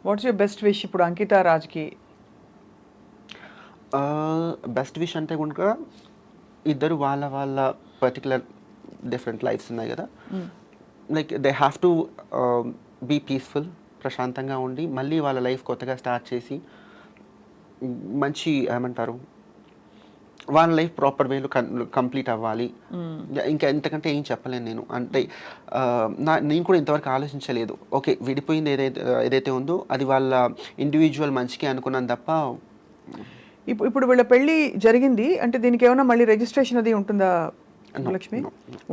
What's your best wish ఇప్పుడు అంకిత రాజ్కి? Best wish అంటే కనుక ఇద్దరు వాళ్ళ వాళ్ళ పర్టికులర్ డిఫరెంట్ లైఫ్స్ ఉన్నాయి కదా, like they have to be peaceful, ప్రశాంతంగా ఉండి మళ్ళీ వాళ్ళ లైఫ్ కొత్తగా స్టార్ట్ చేసి మంచి ఏమంటారు వాళ్ళ లైఫ్ ప్రాపర్ వేలో కంప్లీట్ అవ్వాలి. ఇంకా ఎంతకంటే ఏం చెప్పలేను నేను. అంటే నేను కూడా ఇంతవరకు ఆలోచించలేదు. ఓకే, విడిపోయింది ఏదైతే ఉందో అది వాళ్ళ ఇండివిజువల్ మంచికి అనుకున్నాను తప్ప. ఇప్పుడు వీళ్ళ పెళ్ళి జరిగింది అంటే దీనికి ఏమైనా మళ్ళీ రిజిస్ట్రేషన్ అది ఉంటుందా లక్ష్మి?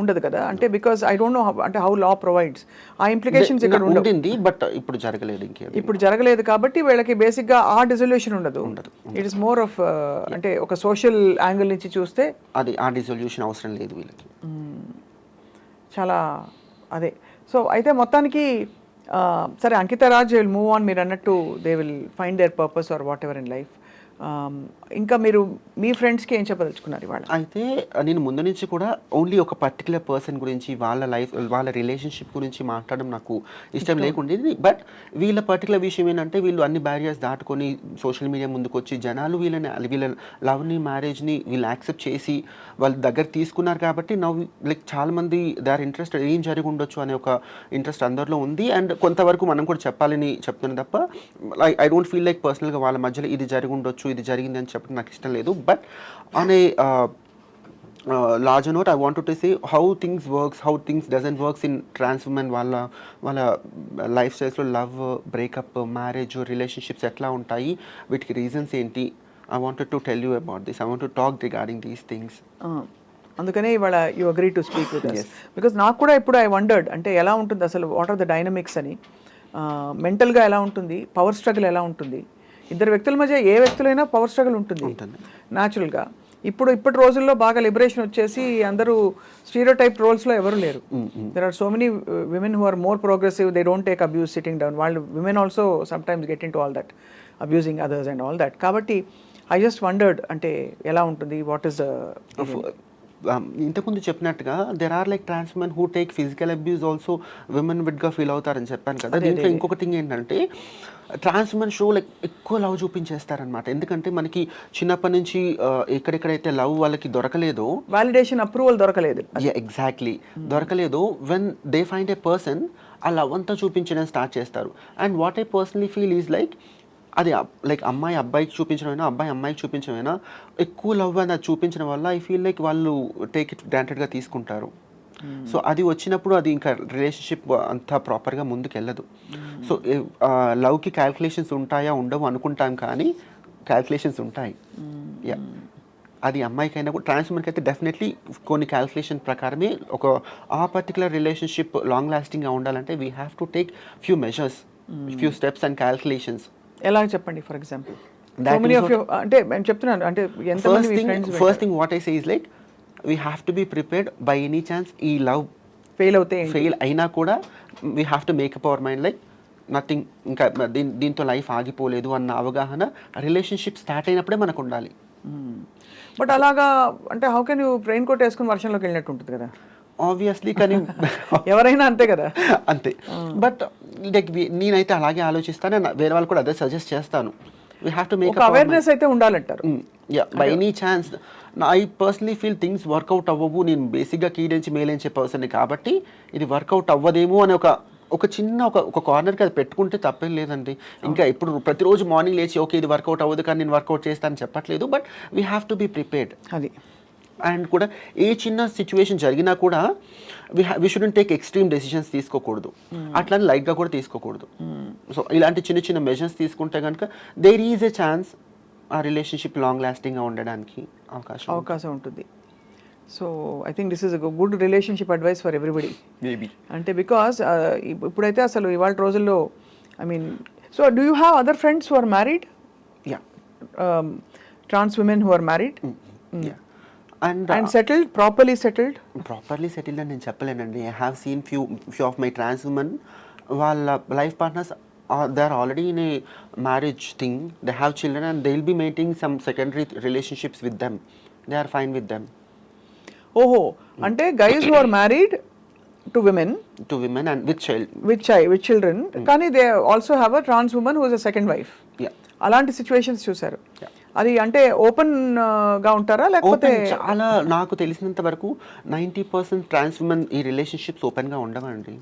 ఉండదు కదా, అంటే బికాస్ ఐ డోంట్ నో అంటే హౌ లా ప్రొవైడ్స్ ఆ ఇంప్లికేషన్స్ ఇక్కడ ఉంటుంది. బట్ ఇప్పుడు జరగలేదు, ఇప్పుడు జరగలేదు కాబట్టి వీళ్ళకి బేసిక్గా ఆ డిజల్యూషన్ ఉండదు. ఇట్ ఇస్ మోర్ ఆఫ్ అంటే ఒక సోషల్ యాంగిల్ నుంచి చూస్తే అది ఆ డిజల్యూషన్ అవసరం లేదు వీళ్ళకి. చాలా అదే. సో అయితే మొత్తానికి సరే Ankita Raj will move on, మీరు అన్నట్టు they will find their purpose or whatever in life. ఇంకా మీరు మీ ఫ్రెండ్స్కి ఏం చెప్పదలుచుకున్నారు ఇవాళ? అయితే నేను ముందు నుంచి కూడా ఓన్లీ ఒక పర్టికులర్ పర్సన్ గురించి వాళ్ళ లైఫ్ వాళ్ళ రిలేషన్షిప్ గురించి మాట్లాడడం నాకు ఇష్టం లేకుండేది. బట్ వీళ్ళ పర్టికులర్ విషయం ఏంటంటే వీళ్ళు అన్ని బ్యారియర్స్ దాటుకొని సోషల్ మీడియా ముందుకు వచ్చి జనాలు వీళ్ళ లవ్ని మ్యారేజ్ని వీళ్ళు యాక్సెప్ట్ చేసి వాళ్ళ దగ్గర తీసుకున్నారు కాబట్టి నవ్వు లైక్ చాలామంది దే ఆర్ ఇంట్రెస్టెడ్, ఏం జరిగి ఉండొచ్చు అనే ఒక ఇంట్రెస్ట్ అందరిలో ఉంది. అండ్ కొంతవరకు మనం కూడా చెప్పాలని చెప్తున్నాను తప్ప ఐ డోంట్ ఫీల్ లైక్ పర్సనల్గా వాళ్ళ మధ్యలో ఇది జరిగి ఉండొచ్చు ఇది జరిగింది అని చెప్పడం నాకు ఇష్టం లేదు. But on a larger note, I wanted to say how things works, how things doesn't works in trans women వాళ్ళ లైఫ్ స్టైల్స్లో లవ్, బ్రేకప్, మ్యారేజ్, రిలేషన్షిప్స్ ఎట్లా ఉంటాయి, వీటికి రీజన్స్ ఏంటి. I wanted to tell you about this. I want to talk regarding these things. అందుకనే ఇవాళ you agree to speak with us. Because నాకు కూడా ఇప్పుడు ఐ వండర్డ్ అంటే ఎలా ఉంటుంది అసలు, వాట్ ఆర్ ద డైనమిక్స్ అని, మెంటల్గా ఎలా ఉంటుంది, పవర్ స్ట్రగుల్ ఎలా ఉంటుంది. ఇద్దరు వ్యక్తుల మధ్య ఏ వ్యక్తులైనా పవర్ స్ట్రగుల్ ఉంటుంది న్యాచురల్గా. ఇప్పటి రోజుల్లో బాగా లిబరేషన్ వచ్చేసి అందరూ స్టీరియోటైప్ రోల్స్లో ఎవరు లేరు. There are so many women who are more progressive, they don't take abuse sitting down. వాళ్ళు women also sometimes get into all that, abusing others and all that. కాబట్టి I just wondered అంటే ఎలా ఉంటుంది, what is ఇంతకుముందు చెప్పినట్టుగా there are like trans men who take physical abuse also women విడ్గా feel అవుతారని చెప్పాను కదా. దీంట్లో ఇంకొక థింగ్ ఏంటంటే ట్రాన్స్ మెన్ షో లైక్ ఎక్కువ లవ్ చూపించేస్తారనమాట. ఎందుకంటే మనకి చిన్నప్పటి నుంచి ఎక్కడెక్కడైతే లవ్ వాళ్ళకి దొరకలేదో, వాలిడేషన్ అప్రూవల్ దొరకలేదు, ఎగ్జాక్ట్లీ దొరకలేదో, when they find a person ఆ లవ్ అంతా చూపించడం స్టార్ట్ చేస్తారు. And what I personally feel is like అది లైక్ అమ్మాయి అబ్బాయికి చూపించడమైనా అబ్బాయి అమ్మాయికి చూపించడమైనా ఎక్కువ లవ్ అని అది చూపించడం వల్ల ఐ ఫీల్ లైక్ వాళ్ళు టేక్ ఇట్ గ్రాంటెడ్గా తీసుకుంటారు. సో అది వచ్చినప్పుడు అది ఇంకా రిలేషన్షిప్ అంతా ప్రాపర్గా ముందుకు వెళ్ళదు. సో లవ్కి క్యాల్కులేషన్స్ ఉంటాయా ఉండవు అనుకుంటాం, కానీ క్యాల్కులేషన్స్ ఉంటాయి. యా, అది అమ్మాయికైనా కూడా ట్రాన్స్మెన్కి అయితే డెఫినెట్లీ కొన్ని క్యాల్కులేషన్ ప్రకారమే ఒక ఆ పర్టికులర్ రిలేషన్షిప్ లాంగ్ లాస్టింగ్గా ఉండాలంటే we have to take few measures, few steps and calculations. ఎలా చెప్పండి ఫర్ ఎగ్జాంపుల్? అంటే నేను చెప్తున్నాను అంటే first thing what I say is like we have to be prepared by any chance ఈ లవ్ ఫెయిల్ అయినా కూడా we have to make up our mind like nothing, ఇంకా దీంతో లైఫ్ ఆగిపోలేదు అన్న అవగాహన రిలేషన్షిప్ స్టార్ట్ అయినప్పుడే మనకు ఉండాలి. బట్ అలాగా అంటే how can you raincoat వేసుకుని వర్షంలోకి వెళ్ళినట్టు ఉంటుంది కదా ఆబ్వియస్లీ, కానీ ఎవరైనా అంతే కదా. అంతే. బట్ లైక్ నేనైతే అలాగే ఆలోచిస్తాను, వేరే వాళ్ళు కూడా అదే సజెస్ట్ చేస్తాను. We have to make awareness అయితే ఉండాలంటారు. Yeah, by any chance I personally feel things work out అవ్వవు. నేను బేసిక్గా కీడెంచి మేలేంచే పర్సన్ కాబట్టి ఇది వర్కౌట్ అవ్వదేమో అని ఒక చిన్న ఒక కార్నర్కి అది పెట్టుకుంటే తప్పేం లేదండి. ఇంకా ఇప్పుడు ప్రతిరోజు మార్నింగ్ లేచి ఓకే ఇది వర్కౌట్ అవ్వదు కానీ నేను వర్కౌట్ చేస్తానని చెప్పట్లేదు. But we have to be prepared. అది అండ్ కూడా ఏ చిన్న సిచ్యువేషన్ జరిగినా కూడా we shouldn't take extreme decisions తీసుకోకూడదు, అట్లని లైట్గా కూడా తీసుకోకూడదు. సో ఇలాంటి చిన్న చిన్న మెజర్స్ తీసుకుంటే కనుక దేర్ ఈజ్ ఎ ఛాన్స్ ఆ రిలేషన్షిప్ లాంగ్ లాస్టింగ్గా ఉండడానికి అవకాశం ఉంటుంది. So I think this is good relationship advice for everybody. Maybe అంటే బికాస్ ఇప్పుడైతే అసలు ఇవాళ రోజుల్లో I mean, so do you have other friends who are married? Yeah, trans women who are married and settled, properly settled అని నేను చెప్పలేనండి. I have seen few of my trans women, వాళ్ళ life partners they are already in a marriage thing, they have children and they will be maintaining some secondary relationships with them, they are fine with them. ఓహో, అంటే guys who are married to women to women and with child. With children, కానీ they also have a trans women who is a second wife. Yeah. అలాంటి situations చూసారు. అది అంటే open గా ఉంటారా లేకపోతే? చాలా నాకు తెలిసినంత వరకు 90% ట్రాన్స్ ఉమెన్ ఈ రిలేషన్షిప్స్ ఓపెన్గా ఉండవండి.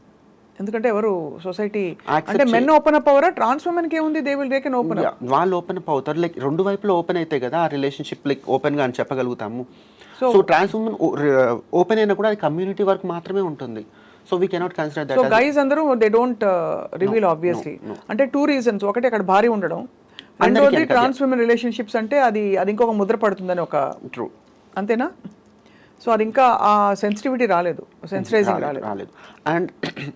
ఎందుకంటే ఎవరు సొసైటీ Accept అంటే మెన్ ఓపెన్ అప్ అవరా? ట్రాన్స్ ఉమెన్ కి ఏముంది, they will they can open up. వాళ్ళు ఓపెన్ అప్ అవుతారు, లైక్ రెండు వైపులో ఓపెన్ అయితే కదా ఆ రిలేషన్షిప్ లైక్ ఓపెన్గా అని చెప్పగలుగుతాము. సో ట్రాన్స్ ఉమెన్ ఓపెన్ అయినా కూడా అది కమ్యూనిటీ వరకు మాత్రమే ఉంటుంది. So we cannot consider so that. Guys అందరూ దే డోంట్ రివీల్ ఆబ్వియస్లీ. అంటే 2 reasons. ఒకటి అక్కడ భారీ ఉండడం, రెండోది ట్రాన్స్ ఉమెన్ రిలేషన్షిప్స్ అంటే అది ఇంకొక ముద్ర పడుతుందని ఒక ట్రూ. అంతేనా? సో అది ఇంకా ఆ సెన్సిటివిటీ రాలేదు, సెన్సిటైజింగ్ రాలేదు. అండ్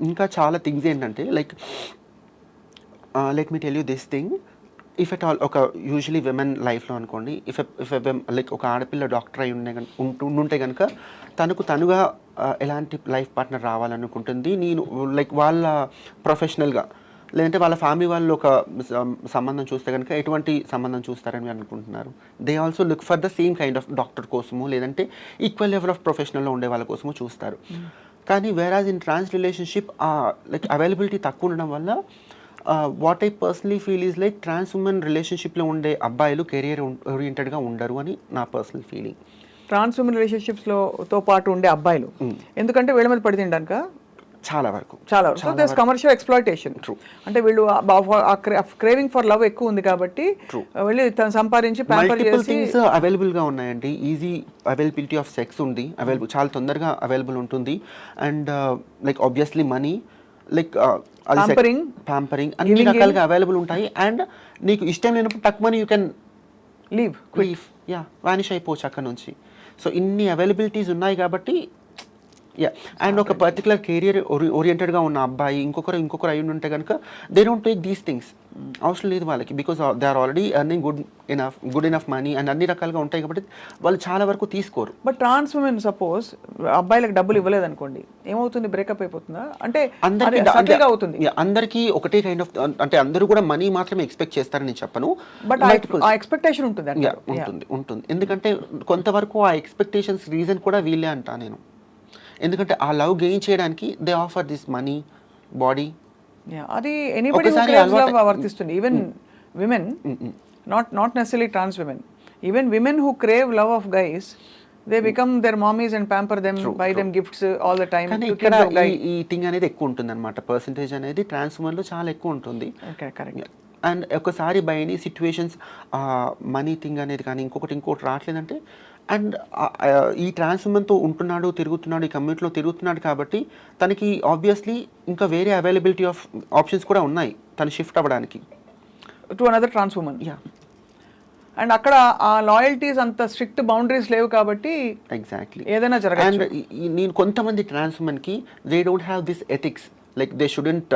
ఇంకా చాలా థింగ్స్ ఏంటంటే like let me tell you this thing, if at all ఒక యూజువలీ విమెన్ లైఫ్లో అనుకోండి, ఇఫ్ లైక్ ఒక ఆడపిల్ల డాక్టర్ అయి ఉంటే కనుక తనుగా ఎలాంటి లైఫ్ పార్ట్నర్ రావాలనుకుంటుంది, నేను లైక్ వాళ్ళ ప్రొఫెషనల్గా లేదంటే వాళ్ళ ఫ్యామిలీ వాళ్ళు ఒక సంబంధం చూస్తే కనుక ఎటువంటి సంబంధం చూస్తారని అనుకుంటున్నారు. They also look for the same kind of doctor కోసము లేదంటే ఈక్వల్ లెవెల్ ఆఫ్ ప్రొఫెషనల్లో ఉండే వాళ్ళ కోసము చూస్తారు. కానీ whereas in trans relationship like availability తక్కువ ఉండడం వల్ల what I personally feel is like trans women రిలేషన్షిప్లో ఉండే అబ్బాయిలు కెరియర్ ఓరియంటెడ్గా ఉండరు అని నా పర్సనల్ ఫీలింగ్. ట్రాన్స్ ఉమెన్ రిలేషన్షిప్స్లో తో పాటు ఉండే అబ్బాయిలు ఎందుకంటే వీళ్ళ మీద పడి తినడానిక చాలా వరకు సో దిస్ కమర్షియల్ ఎక్స్‌ప్లాయిటేషన్. అంటే వీళ్ళు క్రేవింగ్ ఫర్ లవ్ ఎక్కువ ఉంది కాబట్టి వెళ్ళి తను సంపాదించి ప్యాంపర్ చేసి థింగ్స్ అవైలబుల్ గా ఉన్నాయండి. ఈజీ అవైలబిలిటీ ఆఫ్ సెక్స్ ఉంది, చాలా తొందరగా అవైలబుల్ ఉంటుంది. And like obviously money, like pampering అన్ని రకాలుగా అవైలబుల్ ఉంటాయి. అండ్ నీకు ఇష్టం లేనప్పుడు తక్కువని యూ కెన్ లీవ్ వానిష్ అయిపోవచ్చు అక్కడ నుంచి. సో ఇన్ని అవైలబిలిటీస్ ఉన్నాయి కాబట్టి అండ్ ఒక పర్టికులర్ కెరియర్ ఓరియంటెడ్గా ఉన్న అబ్బాయి ఇంకొకరు అయి ఉంటే కనుక they don't take these things. అవసరం లేదు వాళ్ళకి, because they are already earning good enough money and అన్ని రకాలుగా ఉంటాయి కాబట్టి వాళ్ళు చాలా వరకు తీసుకోరు. బట్ ట్రాన్స్ ఉమెన్ సపోజ్ అబ్బాయిలకు డబ్బులు ఇవ్వలేదు అనుకోండి, ఏమవుతుంది? బ్రేకప్ అయిపోతుందా? అంటే అందరికీ ఒకటే కైండ్ ఆఫ్, అంటే అందరూ కూడా మనీ మాత్రమే ఎక్స్పెక్ట్ చేస్తారని నేను చెప్పను, బట్ ఆ ఎక్స్పెక్టేషన్ ఉంటుంది. ఎందుకంటే కొంతవరకు ఆ ఎక్స్పెక్టేషన్స్ రీజన్ కూడా వీళ్ళే అంటా నేను. ఎందుకంటే ఆ లవ్ గెయిన్ చేయడానికి they offer this money, body. అది ఎనీబడీ హూ క్రేవ్స్ లవ్ వర్తిస్తుంది. Even women, not necessarily trans women, even women who crave love of guys, they become their mommies and pamper them, buy them gifts all the time. కానీ ఇక్కడ ఈ thing అనేది ఎక్కువ ఉంటుంది అనమాట, percentage అనేది trans women లో చాలా ఎక్కువ ఉంటుంది. అండ్ ఒకసారి by any situations money thing అనేది కానీ ఇంకోటి రావట్లేదంటే, అండ్ ఈ ట్రాన్స్ ఉమెన్తో ఉంటున్నాడు, తిరుగుతున్నాడు, ఈ కమ్యూనిటీలో తిరుగుతున్నాడు కాబట్టి తనకి ఆబ్వియస్లీ ఇంకా వేరే అవైలబిలిటీ ఆఫ్ ఆప్షన్స్ కూడా ఉన్నాయి తను షిఫ్ట్ అవ్వడానికి to another trans woman. And అక్కడ ఆ లాయల్టీస్ అంత స్ట్రిక్ట్ బౌండరీస్ లేవు కాబట్టి ఎగ్జాక్ట్లీ ఏదైనా జరగచ్చు. అండ్ నేను కొంతమంది ట్రాన్స్ ఉమెన్కి they don't have this ethics, like they shouldn't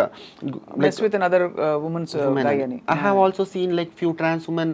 mess with another woman's guy ani. I have also seen like few trans women